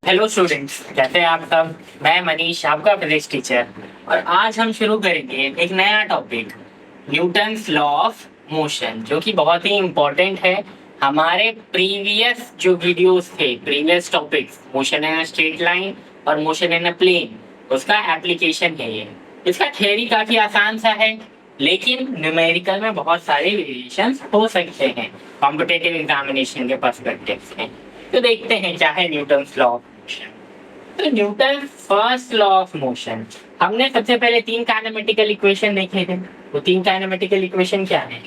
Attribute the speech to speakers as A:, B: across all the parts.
A: Hello students, कैसे हैं आप सब। मैं मनीष, आपका फिजिक्स टीचर, और आज हम शुरू करेंगे एक नया topic, Newton's law of motion, जो कि बहुत ही इम्पोर्टेंट है। हमारे प्रीवियस जो वीडियोस थे, previous topics, motion in a straight line और मोशन इन अ प्लेन, उसका एप्लीकेशन है ये। इसका थ्योरी काफी आसान सा है, लेकिन न्यूमेरिकल में बहुत सारे वेरिएशंस हो सकते हैं कॉम्पिटिटिव एग्जामिनेशन के पर्सपेक्टिव से। तो देखते हैं क्या है न्यूटन्स लॉ ऑफ मोशन। तो Newton first law of motion, हमने सबसे पहले तीन काइनेमेटिकल इक्वेशन देखे थे। वो तीन काइनेमेटिकल इक्वेशन क्या है?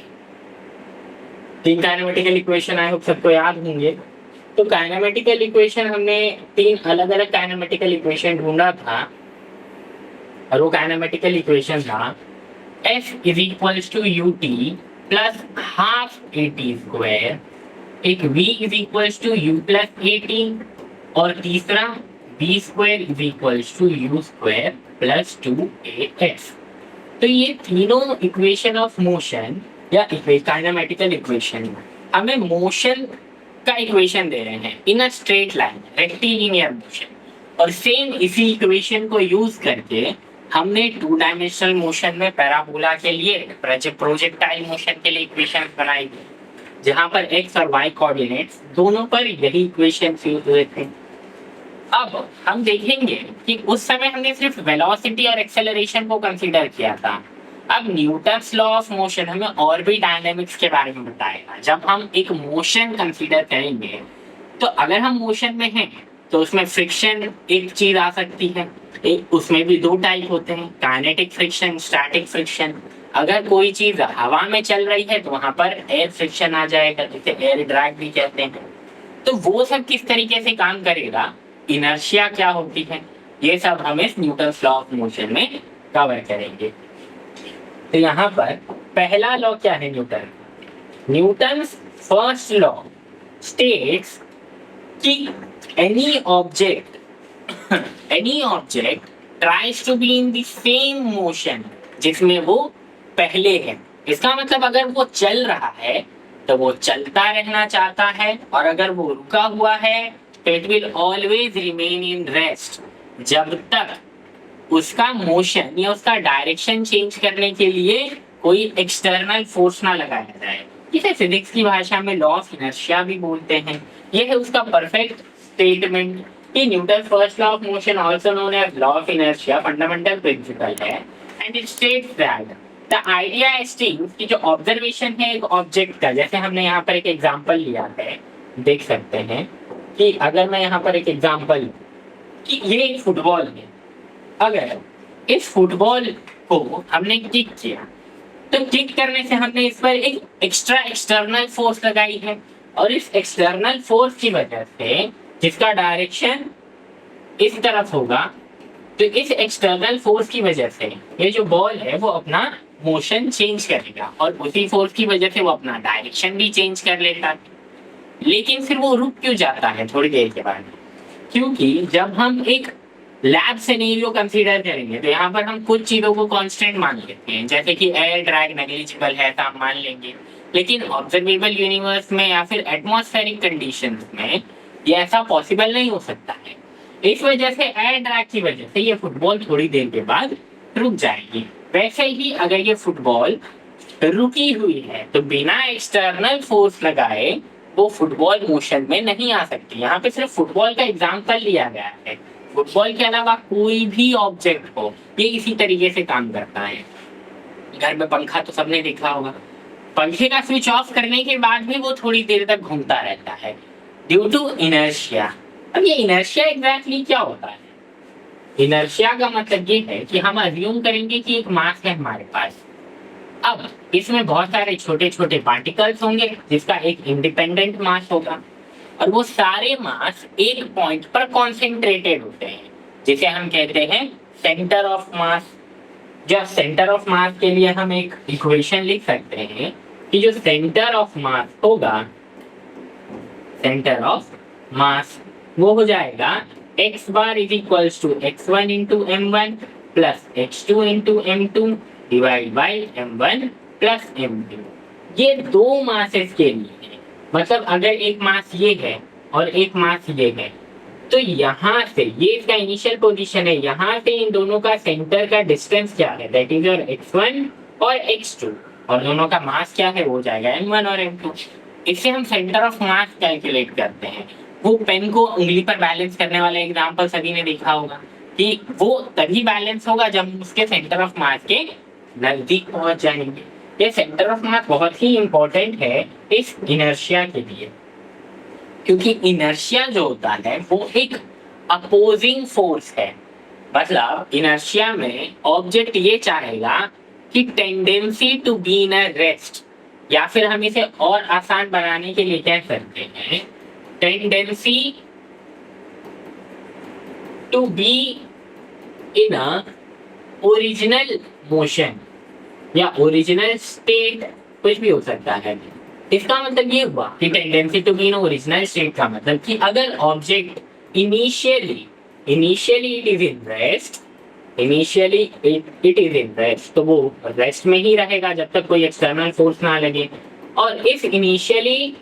A: तीन काइनेमेटिकल इक्वेशन आई होप सबको याद होंगे। तो काइनेमेटिकल इक्वेशन हमने तीन अलग अलग काइनेमेटिकल इक्वेशन ढूंढा था, और वो काइनेमेटिकल इक्वेशन था F is equals to U T plus half A T square, एक v is equals to U plus A T, और तीसरा v square is equals to U square plus two A F. तो ये तीनों equation of motion या kinematical equation हमें motion का equation दे रहे हैं in a straight line, rectilinear motion. और सेम इसी इक्वेशन को यूज करके हमने टू डायमेंशनल मोशन में पैराबोला के लिए, प्रोजेक्टाइल मोशन के लिए इक्वेशन बनाई, जहां पर x और y कोऑर्डिनेट्स दोनों पर यही इक्वेशन यूज हुए थे। अब हम देखेंगे कि उस समय हमने सिर्फ वेलोसिटी और एक्सेलरेशन को कंसीडर किया था। अब न्यूटन्स लॉ ऑफ मोशन हमें और भी डायनामिक्स के बारे में बताएगा। जब हम एक मोशन कंसीडर करेंगे, तो अगर हम मोशन में हैं तो उसमें फ्रिक्शन एक चीज आ सकती है। उसमें भी दो टाइप होते हैं, काइनेटिक फ्रिक्शन, स्टैटिक फ्रिक्शन। अगर कोई चीज हवा में चल रही है तो वहां पर एयर फ्रिक्शन आ जाएगा, जिसे एयर ड्रैग भी कहते हैं। तो वो सब किस तरीके से काम करेगा, इनर्शिया क्या होती है, ये सब हम इस न्यूटन्स लॉ ऑफ मोशन में कवर करेंगे। तो यहाँ पर पहला लॉ क्या है न्यूटन्स फर्स्ट लॉ स्टेट्स कि any object tries to be in the same motion जिसमें वो पहले है। इसका मतलब अगर वो चल रहा है तो वो चलता रहना चाहता है, और अगर वो रुका हुआ है तो it will always remain in rest, जब तक उसका मोशन या उसका डायरेक्शन चेंज करने के लिए कोई एक्सटर्नल फोर्स ना लगाया जाए। इसे फिजिक्स की भाषा में लॉ ऑफ इनर्शिया भी बोलते हैं। यह है उसका परफेक्ट स्टेटमेंट कि Newton first law of motion, also known as law of inertia, fundamental principle है। And it states that the idea stems कि जो ऑब्जर्वेशन है एक ऑब्जेक्ट का, जैसे हमने यहाँ पर एक एग्जांपल लिया है, देख सकते हैं कि अगर मैं यहाँ पर एक एग्जांपल कि ये एक फुटबॉल है, अगर इस फुटबॉल को हमने किक किया तो किक करने से हमने इस पर एक एक्स्ट्रा एक्सटर्नल फोर्स लगाई है, और इस एक्सटर्नल फोर्स की वजह से जिसका डायरेक्शन इस तरफ होगा, तो इस एक्सटर्नल फोर्स की वजह से ये जो बॉल है वो अपना मोशन चेंज करेगा, और उसी फोर्स की वजह से वो अपना डायरेक्शन भी चेंज कर लेता है। लेकिन फिर वो रुक क्यों जाता है थोड़ी देर के बाद? क्योंकि जब हम एक लैब सिनेरियो कंसीडर करेंगे तो यहाँ पर हम कुछ चीजों को कांस्टेंट मान लेते हैं, जैसे कि एयर ड्रैग नेग्लिजिबल है तो हम मान लेंगे। लेकिन ऑब्जर्वेबल यूनिवर्स में या फिर एटमॉस्फेरिक कंडीशंस में ये ऐसा पॉसिबल नहीं हो सकता है। इस वजह से एयर ड्रैग की वजह से ये फुटबॉल थोड़ी देर के बाद रुक जाएगी। वैसे ही अगर ये फुटबॉल रुकी हुई है तो बिना एक्सटर्नल फोर्स लगाए वो फुटबॉल मोशन में नहीं आ सकती। यहाँ पे सिर्फ फुटबॉल का एग्जाम्पल लिया गया है, फुटबॉल के अलावा कोई भी ऑब्जेक्ट हो ये इसी तरीके से काम करता है। घर में पंखा तो सबने देखा होगा, पंखे का स्विच ऑफ करने के बाद भी वो थोड़ी देर तक घूमता रहता है ड्यू टू इनर्शिया। अब ये इनर्शिया एग्जैक्टली क्या होता है? इनर्शिया का मतलब ये है कि हम अज्यूम करेंगे कि एक मास है हमारे पास। अब इसमें बहुत सारे छोटे छोटे पार्टिकल्स होंगे जिसका एक इंडिपेंडेंट मास होगा, और वो सारे मास एक पॉइंट पर कॉन्सेंट्रेटेड होते हैं, जिसे हम कहते हैं सेंटर ऑफ मास। जो सेंटर ऑफ मास के लिए हम एक इक्वेशन लिख सकते हैं कि जो सेंटर ऑफ मास होगा, सेंटर ऑफ मास वो हो जाएगा x bar is equals to x1 into m1 plus x2 into m2 divide by m1 plus m2। ये दो मासेस के लिए है। मतलब अगर एक मास ये है और एक मास ये है, तो यहाँ से ये इसका इनिशियल पोजीशन है, यहाँ से इन दोनों का सेंटर का डिस्टेंस क्या है, दैट इज योर x1 और x2, और दोनों का मास क्या है, वो जाएगा m1 और m2। इससे हम सेंटर ऑफ मास कैलकुलेट करते हैं। वो पेन को उंगली पर बैलेंस करने वाला एग्जांपल सभी ने देखा होगा कि वो तभी बैलेंस होगा जब हम उसके सेंटर ऑफ मास के नजदीक पहुंच जाएंगे। ये सेंटर ऑफ मास बहुत ही इंपॉर्टेंट है इस इनर्शिया के लिए, क्योंकि इनर्शिया जो होता है वो एक अपोजिंग फोर्स है। मतलब इनर्शिया में ऑब्जेक्ट ये चाहेगा कि tendency to be in a rest, या फिर हम इसे और आसान बनाने के लिए कह सकते हैं tendency to be in a original motion या ओरिजिनल स्टेट, कुछ भी हो सकता है। इसका मतलब ये हुआ कि tendency to be in original state का मतलब कि अगर object initially it is in rest, it is in rest, तो वो रेस्ट में ही रहेगा जब तक कोई एक्सटर्नल फोर्स ना लगे। और if initially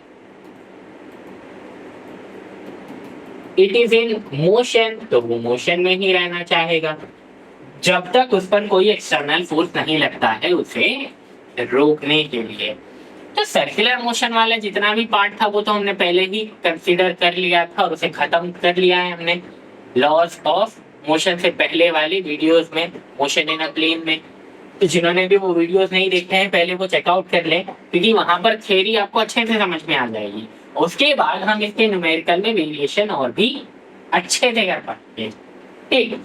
A: it is in motion, तो वो मोशन में ही रहना चाहेगा जब तक उस पर कोई एक्सटर्नल फोर्स नहीं लगता है उसे रोकने के लिए। तो सर्कुलर मोशन वाला जितना भी पार्ट था वो तो हमने पहले ही कंसीडर कर लिया था और उसे खत्म कर लिया है हमने लॉज ऑफ मोशन से पहले वाली वीडियोस में, मोशन इन अ प्लेन में। तो जिन्होंने भी वो वीडियोस नहीं देखे हैं पहले वो चेकआउट कर लें, क्योंकि वहां पर थ्योरी आपको अच्छे से समझ में आ जाएगी। उसके बाद हम इसके न्यूमेरिकल में वेरिएशन और भी अच्छे से कर पाएंगे। ठीक,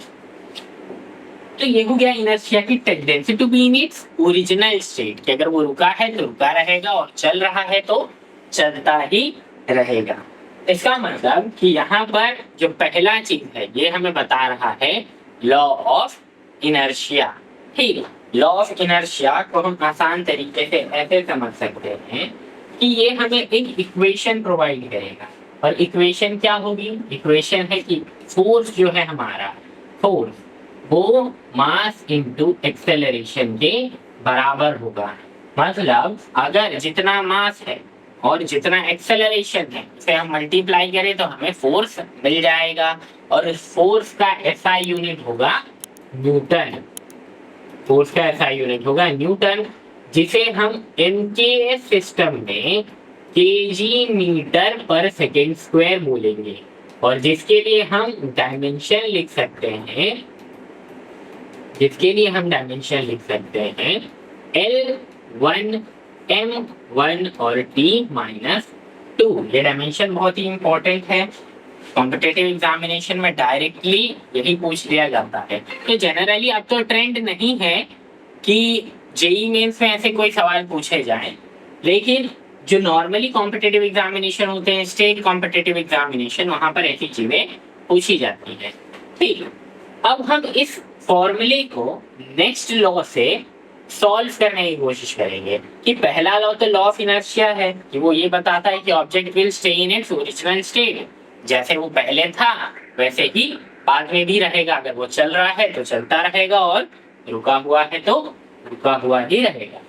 A: तो ये हो गया इनर्शिया की tendency to be in its original state, कि अगर वो रुका है तो रुका रहेगा और चल रहा है तो चलता ही रहेगा। इसका मतलब कि यहाँ पर जो पहला चीज है ये हमें बता रहा है लॉ ऑफ इनर्शिया। ठीक, लॉ ऑफ इनर्शिया को हम आसान तरीके से ऐसे समझ सकते हैं कि ये हमें एक इक्वेशन प्रोवाइड करेगा, और इक्वेशन क्या होगी, इक्वेशन है कि फोर्स जो है हमारा, फोर्स वो मास इनटू एक्सेलरेशन के बराबर होगा। मतलब अगर जितना मास है और जितना एक्सेलरेशन है उसे हम मल्टीप्लाई करें तो हमें फोर्स मिल जाएगा, और उस फोर्स का एसआई यूनिट होगा न्यूटन। फोर्स का एसआई यूनिट होगा न्यूटन, जिसे हम एमकेएस सिस्टम में केजी मीटर पर सेकेंड स्क्वायर बोलेंगे, और जिसके लिए हम डायमेंशन लिख सकते हैं, जिसके लिए हम डायमेंशन लिख सकते हैं L1 M1 और T-2। ये डायमेंशन बहुत ही इंपॉर्टेंट है, कॉम्पिटिटिव एग्जामिनेशन में डायरेक्टली यही पूछ लिया जाता है। तो जनरली अब तो ट्रेंड नहीं है कि जेई मेंस में ऐसे कोई सवाल पूछे जाएं, लेकिन जो नॉर्मली कॉम्पिटिटिव एग्जामिनेशन होते हैं, स्टेट कॉम्पिटिटिव एग्जामिनेशन, वहां पर ऐसी चीजें पूछी जाती है। ठीक, अब हम इस फॉर्मूले को नेक्स्ट लॉ से सॉल्व करने की कोशिश करेंगे। कि पहला लॉ तो लॉ ऑफ इनर्शिया है कि वो ये बताता है कि object will stay in its original state, जैसे वो पहले था वैसे ही बाद में भी रहेगा। अगर वो चल रहा है तो चलता रहेगा और रुका हुआ है तो रुका हुआ ही रहेगा।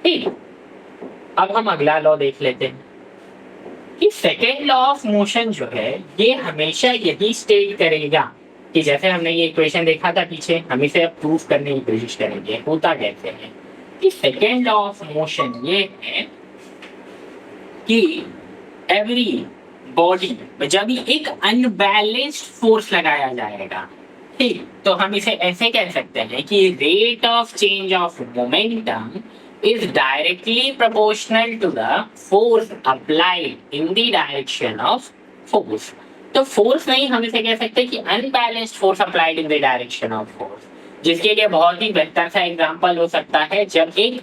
A: ठीक, अब हम अगला लॉ देख लेते हैं कि सेकेंड लॉ ऑफ मोशन जो है ये हमेशा यही स्टेट करेगा कि जैसे हमने ये इक्वेशन देखा था पीछे, हम इसे अब प्रूफ करने की कोशिश करेंगे होता कैसे है। कि सेकेंड लॉ ऑफ मोशन ये है कि एवरी बॉडी में जब एक अनबैलेंस्ड फोर्स लगाया जाएगा, ठीक, तो हम इसे ऐसे कह सकते हैं कि rate of change of momentum is directly proportional to the force applied in the direction of force। तो फोर्स नहीं, हम इसे कह सकते हैं कि unbalanced force applied in the direction of force, जिसके लिए बहुत ही बेहतर सा एग्जांपल हो सकता है जब एक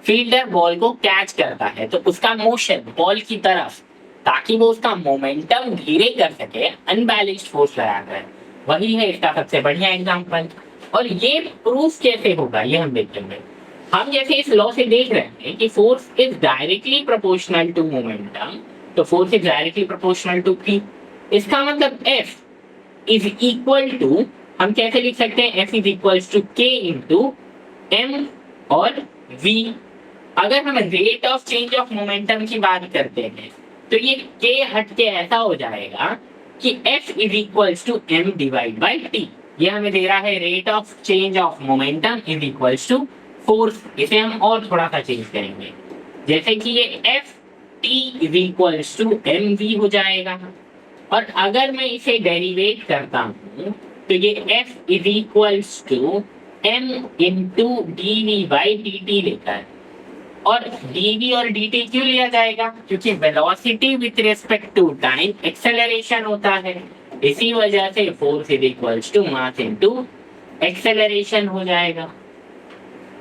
A: फील्डर बॉल को कैच करता है तो उसका मोशन बॉल की तरफ, ताकि वो उसका मोमेंटम धीरे कर सके अनबैलेंस्ड फोर्स लगाकर, वही है इसका सबसे बढ़िया एग्जांपल। और ये प्रूफ कैसे होगा ये हम देखेंगे। हम जैसे इस लॉ से देख रहे हैं कि force is directly proportional to momentum, तो force is directly proportional to P। इसका मतलब F इज इक्वल टू, हम कैसे लिख सकते हैं, F is equal to K into M और V। अगर हम rate of change of momentum की बात करते हैं तो ये K हट के ऐसा हो जाएगा कि F is equals to m divide by t। ये हमें दे रहा है rate of change of momentum is equals to force. इसे हम और थोड़ा सा चेंज करेंगे, जैसे कि ये F t is equals to mv हो जाएगा। और अगर मैं इसे डेरिवेट करता हूं तो ये F is equals to m into d v by d t लेकर, और dv और dt क्यों लिया जाएगा, क्योंकि velocity with respect to time acceleration होता है, इसी वजह से force is equals to mass into acceleration हो जाएगा।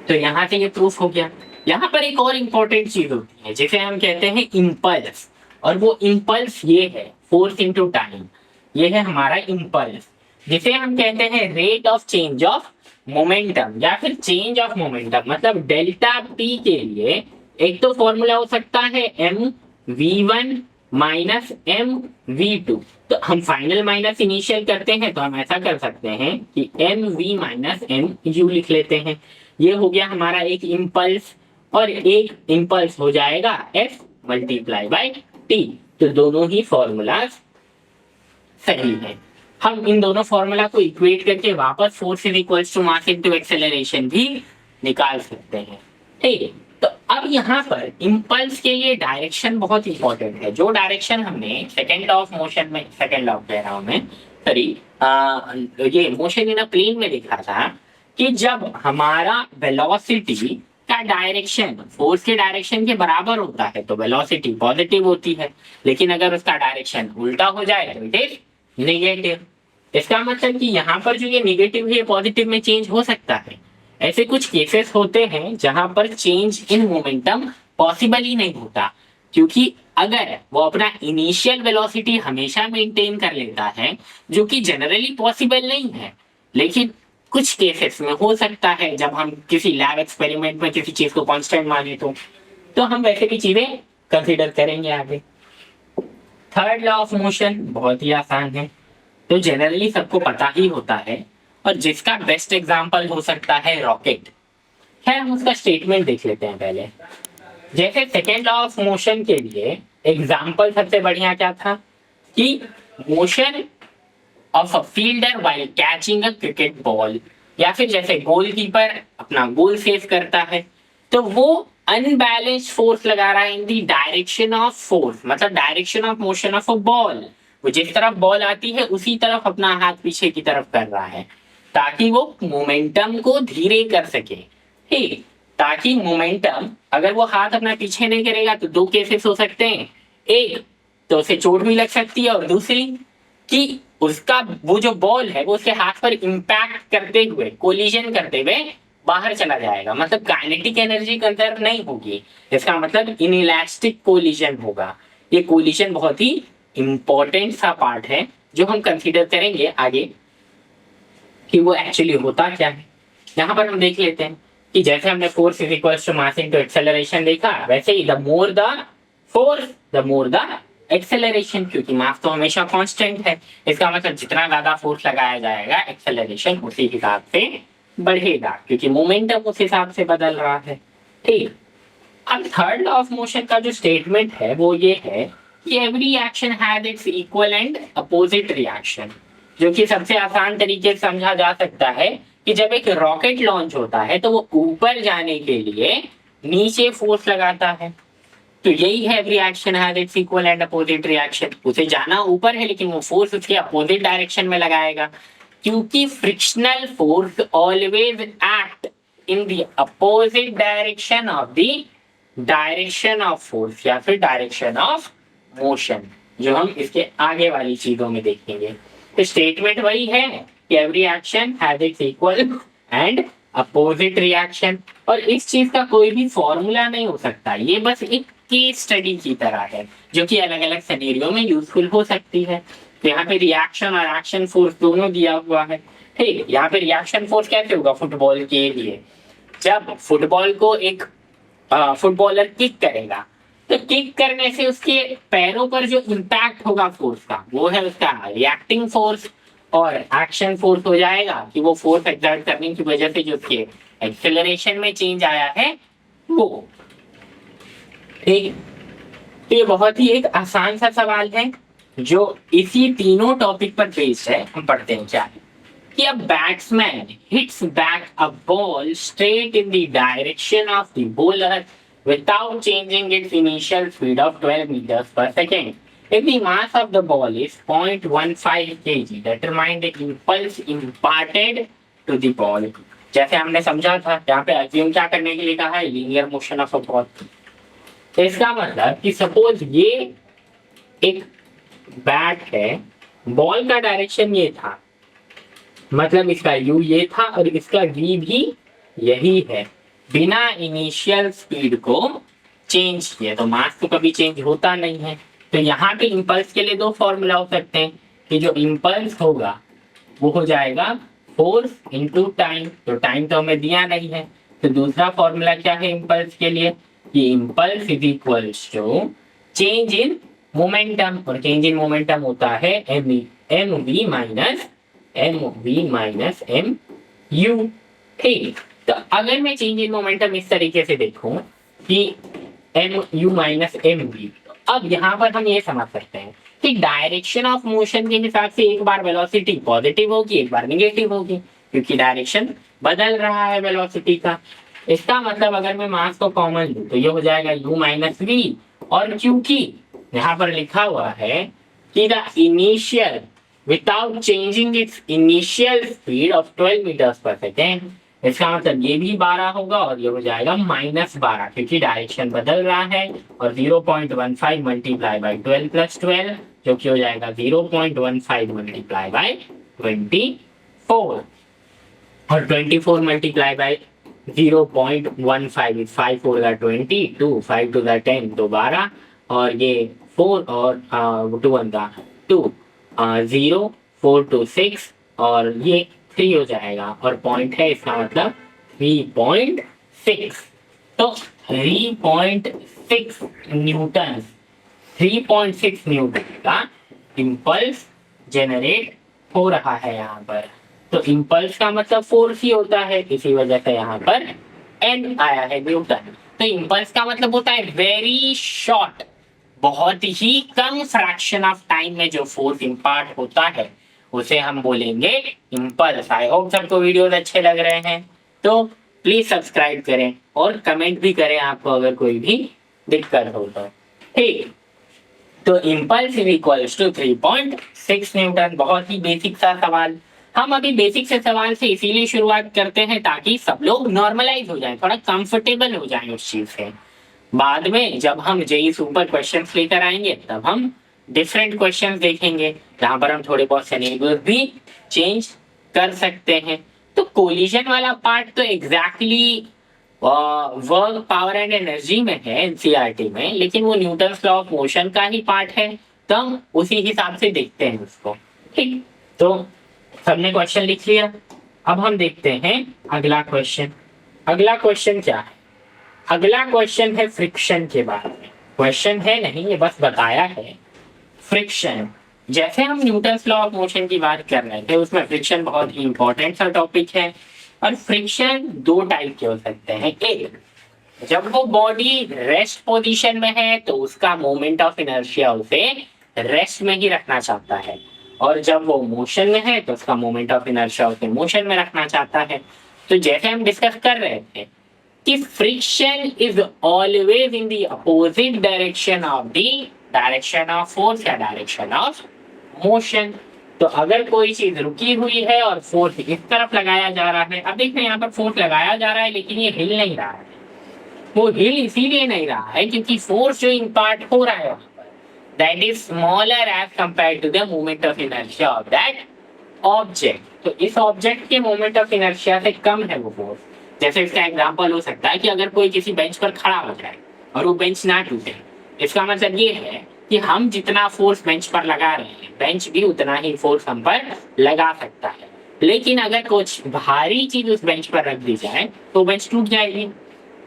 A: तो यहां से ये प्रूफ हो गया। यहाँ पर एक और इंपॉर्टेंट चीज होती है जिसे हम कहते हैं इंपल्स, और वो इंपल्स ये है फोर्स इनटू टाइम। ये है हमारा इंपल्स, जिसे हम कहते हैं rate of change of momentum या फिर चेंज ऑफ मोमेंटम। मतलब डेल्टा पी के लिए एक तो फॉर्मूला हो सकता है m v one minus m v two. तो हम फाइनल माइनस इनिशियल करते हैं तो हम ऐसा कर सकते हैं कि m v minus m u लिख लेते हैं। ये हो गया हमारा एक इम्पल्स, और एक इम्पल्स हो जाएगा एफ मल्टीप्लाई बाई टी। तो दोनों ही फॉर्मूलाज सही है। हम इन दोनों फॉर्मूला को इक्वेट करके वापस force is equals to mass into acceleration भी निकाल सकते हैं। ठीक है, तो अब यहाँ पर इम्पल्स के लिए डायरेक्शन बहुत इंपॉर्टेंट है। जो डायरेक्शन हमने सेकेंड लॉ ऑफ मोशन में, सेकेंड लॉ कह रहा हूं मैं, सॉरी, ये मोशन इन अ प्लेन में देखा था कि जब हमारा वेलोसिटी का डायरेक्शन फोर्स के डायरेक्शन के बराबर होता है तो वेलोसिटी पॉजिटिव होती है, लेकिन अगर उसका डायरेक्शन उल्टा हो जाए तो इट इज नेगेटिव। इसका मतलब कि यहाँ पर जो ये नेगेटिव है पॉजिटिव में चेंज हो सकता है। ऐसे कुछ केसेस होते हैं जहां पर चेंज इन मोमेंटम पॉसिबल ही नहीं होता, क्योंकि अगर वो अपना इनिशियल वेलोसिटी हमेशा मेंटेन कर लेता है, जो कि जनरली पॉसिबल नहीं है, लेकिन कुछ केसेस में हो सकता है जब हम किसी लैब एक्सपेरिमेंट में किसी चीज को कांस्टेंट माने तो हम वैसे भी चीजें कंसीडर करेंगे आगे। थर्ड लॉ ऑफ मोशन बहुत ही आसान है, तो जनरली सबको पता ही होता है, और जिसका बेस्ट एग्जांपल हो सकता है रॉकेट। खैर हम उसका स्टेटमेंट देख लेते हैं पहले। जैसे सेकेंड लॉ ऑफ मोशन के लिए एग्जांपल सबसे बढ़िया क्या था कि motion of a fielder while catching a cricket ball, या फिर जैसे गोलकीपर अपना गोल सेव करता है तो वो अनबैलेंस्ड फोर्स लगा रहा है इन दी डायरेक्शन ऑफ फोर्स, मतलब direction of motion of a ball. वो जिस तरफ बॉल आती है उसी तरफ अपना हाथ पीछे की तरफ कर रहा है ताकि वो मोमेंटम को धीरे कर सके। ठीक, ताकि मोमेंटम, अगर वो हाथ अपना पीछे नहीं करेगा तो दो केसेस हो सकते हैं, एक तो उसे चोट भी लग सकती है, और दूसरी कि उसका वो जो बॉल है वो उसके हाथ पर इंपैक्ट करते हुए, कोलिजन करते हुए बाहर चला जाएगा, मतलब काइनेटिक एनर्जी कंजर्व नहीं होगी। इसका मतलब इनइलास्टिक कोलिजन होगा। ये कोलिजन बहुत ही इंपॉर्टेंट सा पार्ट है जो हम कंसीडर करेंगे आगे कि वो एक्चुअली होता क्या है। यहाँ पर हम देख लेते हैं कि जैसे हमने force is equals to mass into acceleration देखा, वैसे ही the more the force the more the acceleration, क्योंकि मास तो हमेशा कांस्टेंट है। इसका मतलब जितना ज्यादा फोर्स लगाया जाएगा एक्सेलरेशन उसी हिसाब से बढ़ेगा, क्योंकि मोमेंटम उस हिसाब से बदल रहा है। ठीक, अब थर्ड लॉ ऑफ मोशन का जो स्टेटमेंट है वो ये है कि every action has its equal and opposite reaction, जो कि सबसे आसान तरीके से समझा जा सकता है कि जब एक रॉकेट लॉन्च होता है तो वो ऊपर जाने के लिए नीचे फोर्स लगाता है। तो यही है every action has its equal and opposite reaction. उसे जाना ऊपर है लेकिन वो फोर्स उसके अपोजिट डायरेक्शन में लगाएगा, क्योंकि frictional force always act in the opposite direction of the direction of force या फिर डायरेक्शन ऑफ मोशन, जो हम इसके आगे वाली चीजों में देखेंगे। तो स्टेटमेंट वही है कि every action has its equal and opposite reaction, और इस चीज का कोई भी फॉर्मूला नहीं हो सकता। ये बस एक केस स्टडी की तरह है जो कि अलग अलग सिनेरियो में यूजफुल हो सकती है। तो यहाँ पे रिएक्शन और एक्शन फोर्स दोनों दिया हुआ है। ठीक, यहाँ पे रिएक्शन फोर्स कैसे होगा फुटबॉल के लिए, जब फुटबॉल को एक फुटबॉलर किक करेगा तो किक करने से उसके पैरों पर जो इम्पैक्ट होगा फोर्स का वो है उसका रिएक्टिंग फोर्स, और एक्शन फोर्स हो जाएगा कि वो फोर्स एक्सर्ट करने की वजह से जो उसके एक्सेलरेशन में चेंज आया है वो। ठीक, तो ये बहुत ही एक आसान सा सवाल है जो इसी तीनों टॉपिक पर बेस्ड है, हम पढ़ते हैं क्या है कि a batsman hits back a ball straight in the direction of the bowler without changing its initial speed of 12 meters per second. If the mass of the ball is 0.15 kg, determine the impulse imparted to the ball. जैसे हमने समझा था, यहाँ पे assume क्या करने के लिए कहा है, linear motion of a ball. इसका मतलब कि सपोज ये एक बैट है, बॉल का डायरेक्शन ये था, मतलब इसका यू ये था और इसका वी भी यही है, बिना इनिशियल स्पीड को चेंज किए, तो मास तो कभी चेंज होता नहीं है। तो यहाँ पे इंपल्स के लिए दो फॉर्मूला हो सकते हैं कि जो इंपल्स होगा वो हो जाएगा फोर्स इनटू टाइम, तो टाइम तो हमें दिया नहीं है, तो दूसरा फॉर्मूला क्या है इंपल्स के लिए कि impulse is equals to change in momentum, और चेंज इन मोमेंटम होता है m v minus m u. ठीक, तो अगर मैं चेंज इन मोमेंटम इस तरीके से देखूं कि m u minus m v, अब यहाँ पर हम ये समझ सकते हैं कि डायरेक्शन ऑफ मोशन के हिसाब से एक बार वेलोसिटी पॉजिटिव होगी, एक बार नेगेटिव होगी, क्योंकि डायरेक्शन बदल रहा है वेलोसिटी का। इसका मतलब अगर मैं मास को कॉमन लूं तो ये हो जाएगा u माइनस वी, और क्योंकि यहाँ पर लिखा हुआ है कि the initial without changing its initial speed of 12 metres पर सेकेंड, इसका मतलब ये भी 12 होगा और ये हो जाएगा -12, क्योंकि डायरेक्शन बदल रहा है, और 0.15 मल्टीप्लाई बाई 12 प्लस 12 जो कि हो जाएगा 0.15 मल्टीप्लाई बाई 24, और 24 मल्टीप्लाई बाई 0.15 इज 5 4 का 20, 2 5 टू द 10 तो 12, और ये 4 और 2 1 का 2, 0 4 to 6 और ये 3 हो जाएगा, और पॉइंट है इसका मतलब 3.6, तो 3.6 न्यूटन, 3.6 न्यूटन का इम्पल्स जेनरेट हो रहा है यहाँ पर। तो इम्पल्स का मतलब फोर्स ही होता है, इसी वजह से यहाँ पर एन आया है न्यूटन। तो इम्पल्स का मतलब होता है वेरी शॉर्ट, बहुत ही कम फ्रैक्शन ऑफ टाइम में जो फोर्स इम्पार्ट होता है उसे हम बोलेंगे इम्पल्स। आई होप सबको वीडियोस अच्छे लग रहे हैं, तो प्लीज सब्सक्राइब करें और कमेंट भी करें आपको अगर कोई भी दिक्कत हो तो। ठीक, तो impulse is equals to 3.6 newton. बहुत ही बेसिक सा सवाल, हम अभी बेसिक से सवाल से इसीलिए शुरुआत करते हैं ताकि सब लोग नॉर्मलाइज हो जाएं, थोड़ा कंफर्टेबल हो जाएं उस चीज से। बाद में जब हम जेई सुपर क्वेश्चंस लेकर आएंगे तब हम डिफरेंट क्वेश्चंस देखेंगे जहां पर हम थोड़े बहुत सिनेरियोस भी चेंज कर सकते हैं। तो कोलिजन वाला पार्ट तो exactly work power and energy में है एनसीईआरटी में, लेकिन वो न्यूटन्स लॉ ऑफ मोशन का ही पार्ट है, तो हम उसी हिसाब से देखते हैं उसको। ठीक, तो सबने क्वेश्चन लिख लिया, अब हम देखते हैं अगला क्वेश्चन। अगला क्वेश्चन क्या है? अगला क्वेश्चन है फ्रिक्शन के बारे में। क्वेश्चन है नहीं, ये बस बताया है। फ्रिक्शन, जैसे हम न्यूटन्स लॉ ऑफ मोशन की बात कर रहे थे उसमें फ्रिक्शन बहुत ही इंपॉर्टेंट सा टॉपिक है। और फ्रिक्शन दो टाइप के हो सकते हैं। एक, जब वो बॉडी रेस्ट पोजीशन में है तो उसका मोमेंट ऑफ इनर्शिया उसे रेस्ट में ही रखना चाहता है, और जब वो मोशन में है तो उसका मोमेंट ऑफ इनर्शिया उसे मोशन में रखना चाहता है। तो जैसे हम डिस्कस कर रहे थे कि friction is always in the opposite direction of the direction of force या डायरेक्शन ऑफ मोशन। तो अगर कोई चीज रुकी हुई है और फोर्स इस तरफ लगाया जा रहा है, अब देखिए यहाँ पर फोर्स लगाया जा रहा है लेकिन ये हिल नहीं रहा है। वो हिल इसीलिए नहीं रहा है क्योंकि फोर्स जो इम्पार्ट हो रहा है that is smaller as compared to the moment of inertia of that object। तो इस ऑब्जेक्ट के मोमेंट ऑफ इनर्शिया से कम है वो फोर्स। जैसे इसका एग्जांपल हो सकता है कि अगर कोई किसी बेंच पर खड़ा हो जाए और वो बेंच ना टूटे, इसका मतलब ये है कि हम जितना फोर्स बेंच पर लगा रहे हैं बेंच भी उतना ही फोर्स हम पर लगा सकता है। लेकिन अगर कुछ भारी चीज उस बेंच पर रख दी जाए तो बेंच टूट जाएगी।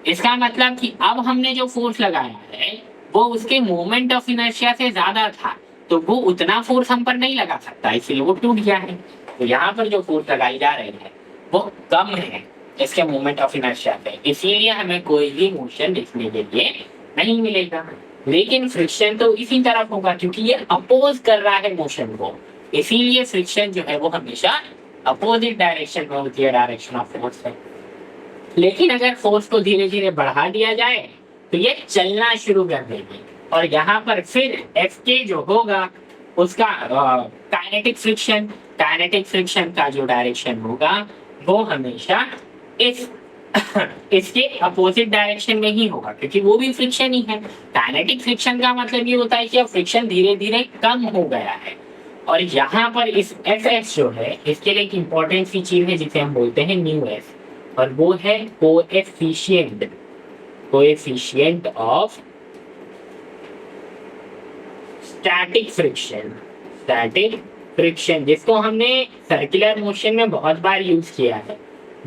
A: इसका मतलब कि अब हमने जो फोर्स लगाया है वो उसके मोमेंट ऑफ इनर्शिया से ज्यादा था, तो वो उतना फोर्स हम पर नहीं लगा सकता, इसलिए वो टूट गया है। तो यहाँ पर जो फोर्स लगाई जा रही है वो कम है इसके मोमेंट ऑफ इनर्शिया से, इसीलिए हमें कोई भी मोशन देखने के लिए नहीं मिलेगा। लेकिन फ्रिक्शन तो इसी तरफ होगा क्योंकि ये अपोज कर रहा है मोशन को, इसीलिए फ्रिक्शन जो है वो हमेशा अपोजिट डायरेक्शन में होती है, डायरेक्शन ऑफ फोर्स है। लेकिन अगर फोर्स को धीरे धीरे बढ़ा दिया जाए तो ये चलना शुरू कर देगी, और यहाँ पर फिर एफ के जो होगा उसका काइनेटिक फ्रिक्शन का जो डायरेक्शन होगा वो हमेशा इस इसके अपोजिट डायरेक्शन में ही होगा, क्योंकि वो भी फ्रिक्शन ही है। काइनेटिक फ्रिक्शन का मतलब ये होता है कि अब फ्रिक्शन धीरे धीरे कम हो गया है। और यहाँ पर इस एफ एस जो है इसके लिए एक इंपॉर्टेंट सी चीज है जिसे हम बोलते हैं न्यू एस, और वो है कोएफिशिएंट ऑफ स्टैटिक फ्रिक्शन, जिसको हमने सर्कुलर मोशन में बहुत बार यूज किया है।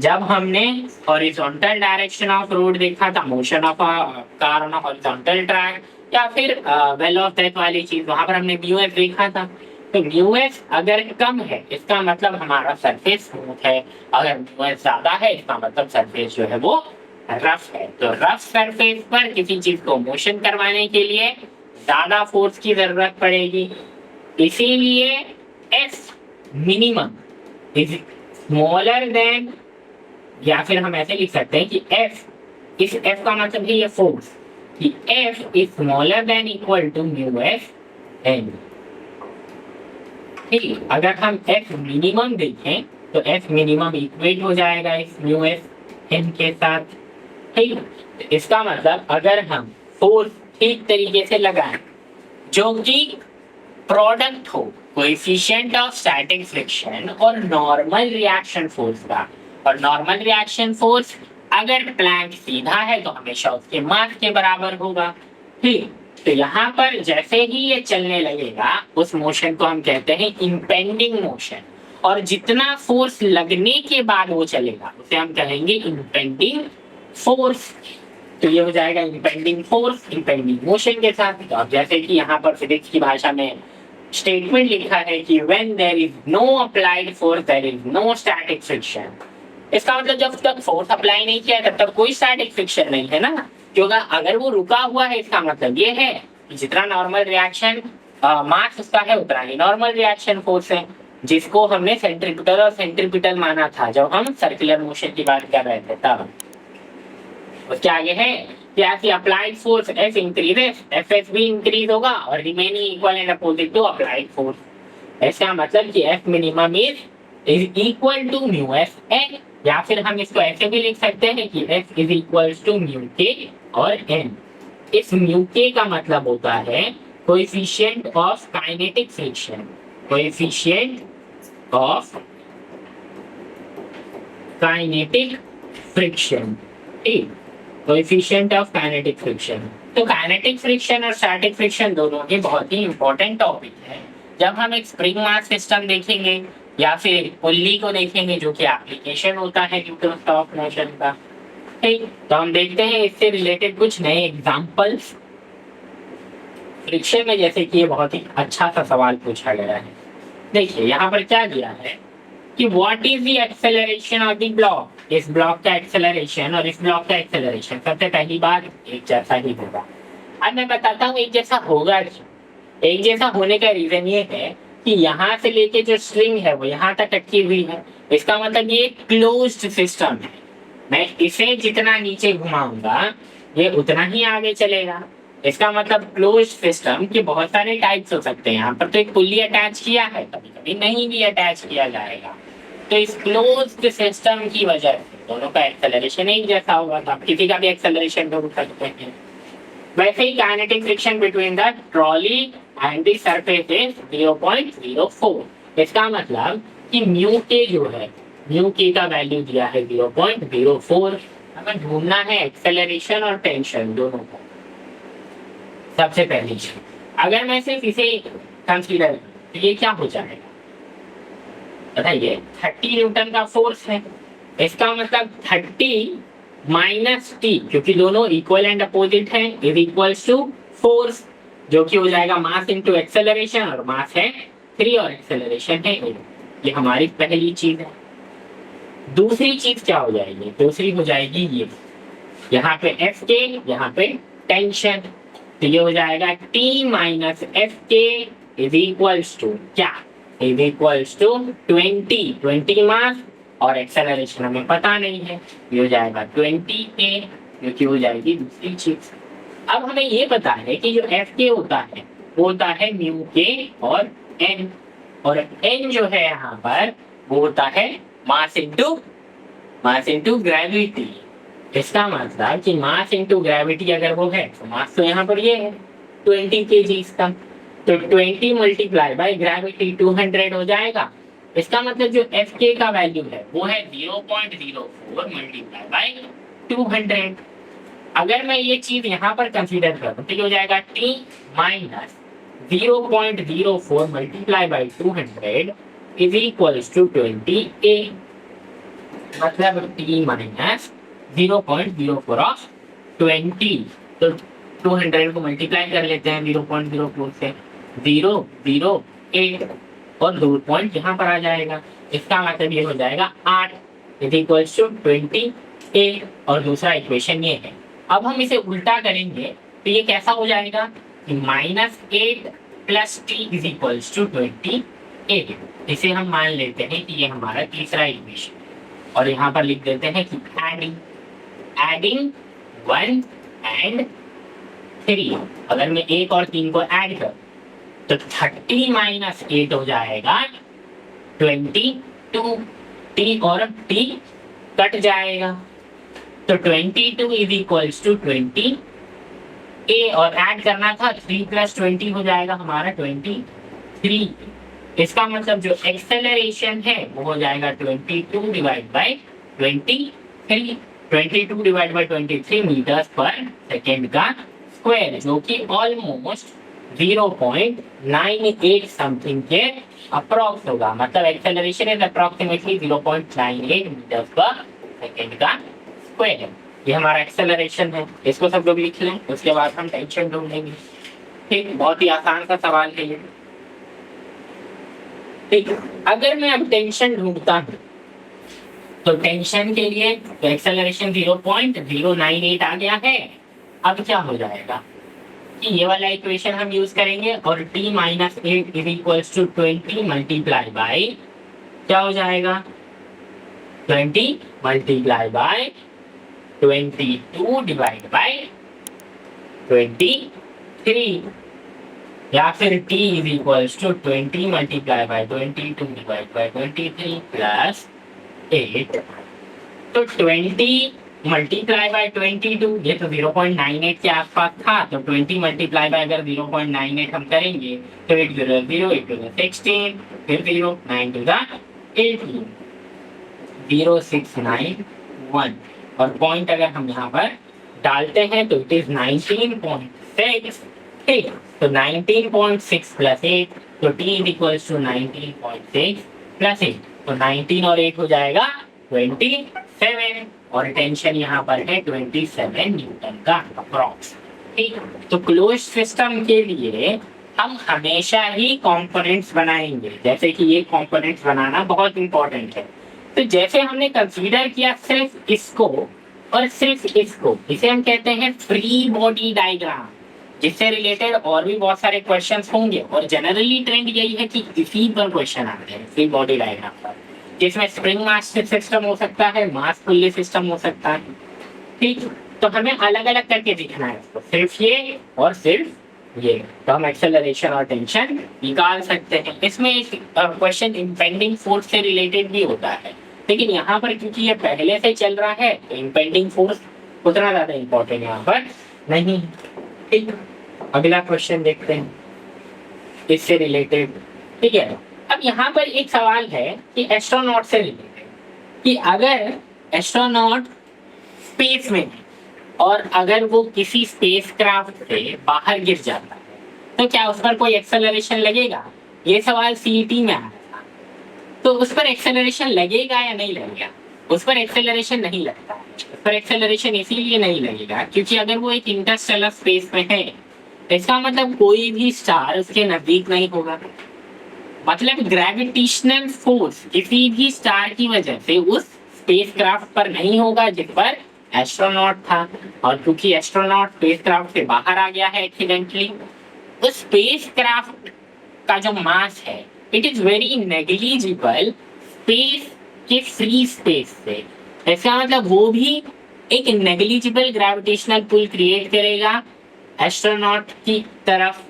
A: जब हमने हॉरिजॉन्टल डायरेक्शन ऑफ रोड देखा था, motion of car on horizontal track, या फिर वेल ऑफ डेथ वाली चीज, वहां पर हमने म्यू एस देखा था। तो म्यू एस अगर कम है इसका मतलब हमारा सरफेस स्मूथ है, अगर म्यू एस ज्यादा है इसका मतलब सरफेस जो है वो रफ है। तो रफ सरफेस पर किसी चीज को मोशन करवाने के लिए ज्यादा फोर्स की जरूरत पड़ेगी, इसीलिए F minimum is smaller then, या फिर हम ऐसे लिख सकते हैं कि एफ, इस एफ का मतलब है ये फोर्स, कि f is smaller than equal to mu s N. ठीक, अगर हम एफ मिनिमम देखें तो एफ मिनिमम इक्वेट हो जाएगा इस म्यू एस एन के साथ। ठीक, इसका मतलब अगर हम फोर्स ठीक तरीके से लगाएं जो कि प्रोडक्ट हो कोएफिशिएंट ऑफ स्टैटिक फ्रिक्शन और नॉर्मल रिएक्शन फोर्स का, और नॉर्मल रिएक्शन फोर्स अगर प्लैंक सीधा है तो हमेशा उसके मास के बराबर होगा। ठीक, तो यहाँ पर जैसे ही ये चलने लगेगा उस मोशन को हम कहते हैं इंपेंडिंग मोशन, और जितना फोर्स लगने के बाद वो चलेगा उसे हम कहेंगे इंपेंडिंग फोर्स। तो ये हो जाएगा इंपेंडिंग फोर्स इंपेंडिंग मोशन के साथ। तो अब जैसे कि यहाँ पर फिजिक्स की भाषा में स्टेटमेंट लिखा है कि when there is no applied force there is no static friction, इसका मतलब जब तक फोर्स अप्लाई नहीं किया तब तक कोई स्टैटिक फ्रिक्शन नहीं है ना, क्योंकि अगर वो रुका हुआ है इसका मतलब ये है कि जितना नॉर्मल रिएक्शन मास उसका है उतना ही नॉर्मल रिएक्शन फोर्स है, जिसको हमने सेंट्रीपिटल और सेंट्रीपिटल माना था जब हम सर्कुलर मोशन की बात कर रहे थे तब। उसके आगे है कि as the applied force F increases, Fs भी इंक्रीज होगा और remaining equal and opposite to applied force। ऐसा मतलब कि F minimum is equal to mu S n, या फिर हम इसको ऐसे भी लिख सकते हैं कि F is equals to mu K और n। इस mu K का मतलब होता है coefficient of kinetic friction, coefficient of kinetic friction, ठीक, कोएफिशिएंट ऑफ काइनेटिक फ्रिक्शन। तो काइनेटिक फ्रिक्शन और स्टैटिक फ्रिक्शन दोनों के बहुत ही इंपॉर्टेंट टॉपिक है। जब हम एक स्प्रिंग मास सिस्टम देखेंगे या फिर एक पुल्ली को देखेंगे जो कि एप्लीकेशन होता है न्यूटन्स लॉ ऑफ मोशन का, ठीक, तो हम देखते हैं इससे रिलेटेड कुछ नए एग्जांपल्स फ्रिक्शन में, जैसे कि ये बहुत ही अच्छा सा सवाल पूछा गया है। देखिए यहाँ पर क्या दिया है कि what is the acceleration of the block, इस ब्लॉक का एक्सेलरेशन और इस ब्लॉक का एक्सेलरेशन सबसे पहली बात एक जैसा ही होगा। अब मैं बताता हूँ एक जैसा होगा क्यों। एक जैसा होने का रीजन ये है कि यहाँ से लेके जो स्ट्रिंग है वो यहाँ तक अटकी हुई है, इसका मतलब ये क्लोज्ड सिस्टम है। मैं इसे जितना नीचे घुमाऊंगा ये उतना ही आगे चलेगा। इसका मतलब क्लोज्ड सिस्टम के बहुत सारे टाइप्स हो सकते हैं। यहाँ पर तो एक पुल्ली अटैच किया है, कभी कभी नहीं भी अटैच किया जाएगा। तो इस क्लोज्ड सिस्टम की वजह से दोनों का एक्सेलरेशन एक जैसा होगा, तो आप किसी का भी एक्सेलरेशन ढूंढ सकते हैं। वैसे ही kinetic friction between the trolley and the surface is 0.04। इसका मतलब कि म्यू के जो है, म्यू के का वैल्यू दिया है 0.04। हमें ढूंढना है एक्सेलरेशन और टेंशन दोनों को। सबसे पहली चीज, अगर मैं सिर्फ इसे कंसीडर, तो ये क्या हो जाएगा बताइए, 30 न्यूटन का फोर्स है। इसका मतलब 30 माइनस टी, क्योंकि दोनों इक्वल एंड अपोजिट है, इज इक्वल्स टू फोर्स, जो कि हो जाएगा मास इनटू एक्सेलरेशन, और मास है 3 और एक्सेलरेशन है 8। ये हमारी पहली चीज है। दूसरी चीज क्या हो जाएगी, दूसरी हो जाएगी ये, यहाँ पे एफ के, यहाँ पे टेंशन। तो ये हो जाएगा टी माइनस एफ के इज इक्वल्स टू क्या, इज इक्वल्स टू 20 मास, और एक्सेलरेशन हमें पता नहीं है, ये हो जाएगा 20a, जो कि हो जाएगी दूसरी चीज। अब हमें ये पता है कि जो एफ के होता है वो होता है म्यू के और एन, और एन जो है यहाँ पर वो होता है मास इनटू ग्रेविटी। इसका मतलब कि मास इनटू ग्रेविटी अगर वो है तो मास तो यहाँ पर ये है 20 kg का, तो 20 मल्टीप्लाई बाय ग्रेविटी 200 हो जाएगा। इसका मतलब जो एफ के का वैल्यू है वो है 0.04 मल्टीप्लाई बाय 200। अगर मैं ये चीज यहाँ पर कंसीडर करूँ तो हो जाएगा T minus 0.04 multiply by 200 is equals to 20a, मतलब टी माइनस 0.04 ऑफ 20, तो 200 को मल्टीप्लाई कर लेते हैं 0.04 से, 008 और 2 पॉइंट यहाँ पर आ जाएगा। इसका मतलब ये हो जाएगा 8 इज इक्वल्स टू 20a, और दूसरा इक्वेशन ये है। अब हम इसे उल्टा करेंगे तो ये कैसा हो जाएगा कि -8 plus T is equals to 28। इसे हम मान लेते हैं कि ये हमारा तीसरा इक्वेशन, और यहाँ पर लिख देते हैं कि एडिंग 1 and 3, अगर मैं 1 और 3 को ऐड कर तो 30 माइनस 8 हो जाएगा 22, टी और टी कट जाएगा, तो 22 इज इक्वल्स टू 20 ए, और ऐड करना था 3 प्लस 20 हो जाएगा हमारा 23। इसका मतलब जो एक्सेलरेशन है वो हो जाएगा 22 divide by 23, 22 divide by 23 metres पर सेकेंड का स्क्वायर, जो कि ऑलमोस्ट 0.98 समथिंग के अप्रॉक्स होगा। मतलब एक्सेलरेशन इज अप्रॉक्सीमेटली 0.98 मीटर्स पर सेकेंड का स्क्वायर। ये हमारा एक्सेलरेशन है, इसको सब लोग लिख लें, उसके बाद हम टेंशन ढूंढेंगे। ठीक, बहुत ही आसान सा सवाल है ये। ठीक, अगर मैं अब टेंशन ढूंढता हूँ तो टेंशन के लिए तो एक्सेलरेशन 0.098 आ गया है। अब क्या हो जाएगा कि ये वाला इक्वेशन हम यूज करेंगे, और t minus 8 is equals to 20 multiply by क्या हो जाएगा 20 मल्टीप्लाई बाय 22 डिवाइड बाय 23, या फिर t is equals to 20 multiply by 22 divide by 23 plus 8, तो 20 मल्टीप्लाई बाय 22, ये तो 0.98 के आसपास था, तो 20 मल्टीप्लाई बाय अगर 0.98 हम करेंगे तो 8 0 0, 8 2 16, फिर 0 9 2 18, 0691, और पॉइंट अगर हम यहाँ पर डालते हैं तो इट इज 19.6। ठीक, तो 19.6 प्लस 8, तो t is equals to 19.6 plus 8, तो 19 और 8 हो जाएगा 27, और टेंशन यहाँ पर है 27 न्यूटन का अप्रॉक्स। ठीक, तो क्लोज सिस्टम के लिए हम हमेशा ही कंपोनेंट्स बनाएंगे, जैसे कि ये कंपोनेंट्स बनाना बहुत इंपॉर्टेंट है। तो जैसे हमने कंसीडर किया सिर्फ इसको और सिर्फ इसको, इसे हम कहते हैं फ्री बॉडी डायग्राम, जिससे रिलेटेड और भी बहुत सारे क्वेश्चंस होंगे, और जनरली ट्रेंड यही है कि इसी पर क्वेश्चन आते हैं फ्री बॉडी डायग्राम पर, जिसमें स्प्रिंग मास सिस्टम हो सकता है, मास पुल्ली सिस्टम हो सकता है। ठीक, तो हमें अलग अलग करके दिखना है इसको, सिर्फ ये और सिर्फ ये, तो हम एक्सेलरेशन और टेंशन निकाल सकते हैं। इसमें एक क्वेश्चन इंपेंडिंग फोर्स से रिलेटेड भी होता है, लेकिन यहाँ पर क्योंकि ये पहले से चल रहा है तो इंपेंडिंग फोर्स उतना ज्यादा इंपॉर्टेंट यहाँ पर नहीं। ठीक, अगला क्वेश्चन देखते हैं इससे रिलेटेड। ठीक है, अब यहाँ पर एक सवाल है कि एस्ट्रोनॉट से रिलेटेड, कि अगर एस्ट्रोनॉट स्पेस में है और अगर वो किसी स्पेसक्राफ्ट से बाहर गिर जाता है तो क्या उस पर कोई एक्सेलरेशन लगेगा? ये सवाल सीईटी में आया था, तो उस पर एक्सेलरेशन लगेगा या नहीं लगेगा? उस पर एक्सेलरेशन नहीं लगता। उस पर एक्सेलरेशन इसीलिए नहीं लगेगा क्योंकि अगर वो एक इंटरस्टेलर स्पेस में है, इसका मतलब कोई भी स्टार उसके नजदीक नहीं होगा। मतलब ग्रेविटेशनल फोर्स किसी भी स्टार की वजह से उस स्पेसक्राफ्ट पर नहीं होगा जिस पर एस्ट्रोनॉट था, और क्योंकि एस्ट्रोनॉट स्पेसक्राफ्ट से बाहर आ गया है एक्सीडेंटली, उस स्पेसक्राफ्ट का जो मास है it is very negligible space के फ्री स्पेस से। इसका मतलब वो भी एक नेग्लिजिबल ग्रेविटेशनल पुल क्रिएट करेगा एस्ट्रोनॉट की तरफ।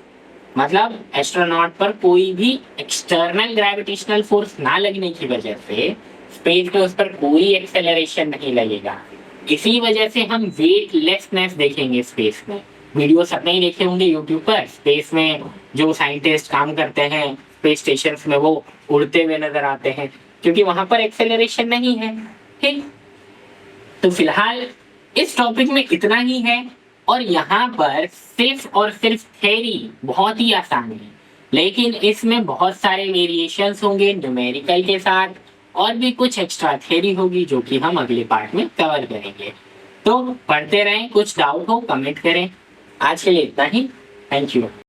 A: मतलब एस्ट्रोनॉट पर कोई भी एक्सटर्नल ग्रेविटेशनल फोर्स ना लगने की वजह से स्पेस में उस पर कोई एक्सेलरेशन नहीं लगेगा। इसी वजह से हम वेटलेसनेस देखेंगे स्पेस में। वीडियो सबने ही देखे होंगे यूट्यूब पर, स्पेस में जो साइंटिस्ट काम करते हैं स्पेस स्टेशन में वो उड़ते हुए नजर आते हैं, क्योंकि वहां पर एक्सेलरेशन नहीं है। ठीक, तो फिलहाल इस टॉपिक में इतना ही है, और यहाँ पर सिर्फ और सिर्फ थ्योरी बहुत ही आसान है, लेकिन इसमें बहुत सारे वेरिएशंस होंगे न्यूमेरिकल के साथ, और भी कुछ एक्स्ट्रा थ्योरी होगी जो कि हम अगले पार्ट में कवर करेंगे। तो पढ़ते रहें, कुछ डाउट हो कमेंट करें। आज के लिए इतना ही, थैंक यू।